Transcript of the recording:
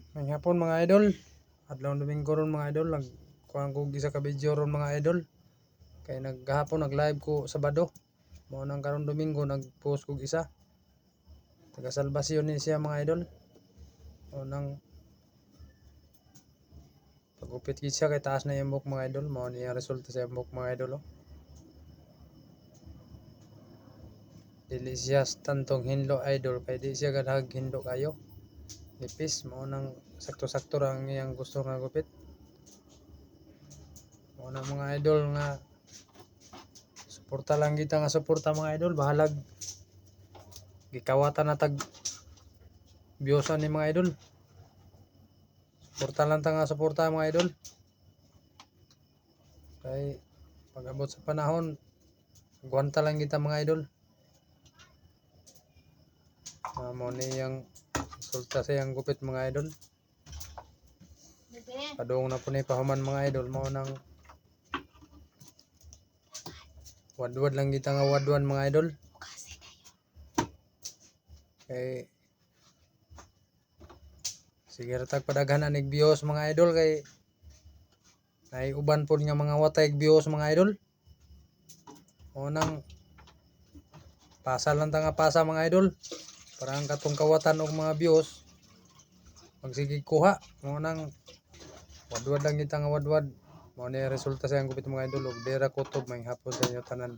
Ngayong hapon mga idol, adlaw Domingo ron mga idol, nagkuhan ko gisa ka video ron mga idol. Kay naghapon nag-live ko Sabado. Mao nang karon Domingo nag-post ko isa. Taga Salvacion ni siya mga idol. Mao nang pagupit gid siya kay taas na imbok mga idol, mao ni ang resulta sa imbok mga idol. Oh. Dili siya tantong hinlo idol kay di siya gadhag hinlo kayo. Nipis mao nang sakto-sakto ra ang iyang gusto nga gupit. Mao nang mga idol nga suporta lang kita nga suporta mga idol, bahalag gikawatan na tag biyosan ni mga idol. Suporta lang ta nga suporta mga idol. Kay pag-abot sa panahon, gwanta lang kita mga idol. Mao ni yang resulta sa iyang gupit mga idol. Padung na po ni pahuman mga idol, mao nang wadwad lang kita nga wadwan mga idol. Kay sige ra tag padaghanan ig views mga idol, kay ay uban pod nga mga watay views mga idol. Mao nang pasa lang ta nga pasa mga idol. Para ang katong kawatan og mga views magsige kuha. Mao nang wadwad lang kita nga wadwad. Mao ni resulta sa ang gupit mga idol, og dira kutob may hapon sa inyo tanan.